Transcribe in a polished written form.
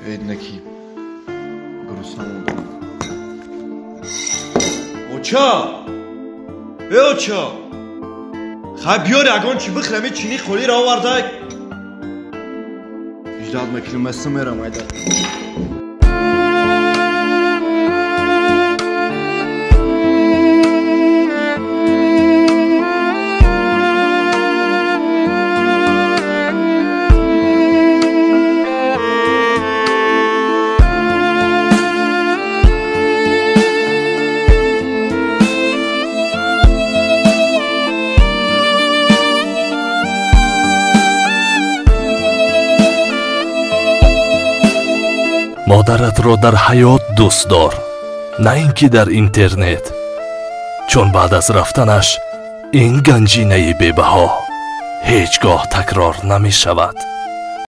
عیدنکی گرسنه‌ام بود. اوچا ای اوچا خب بیار اگان چی بخرمی چینی خوری را آورده اجداد مکلم استم میرم ایده مادرت را در حیات دوست دار، نه اینکه در اینترنت، چون بعد از رفتنش این گنجینه بی‌بها هیچگاه تکرار نمی شود.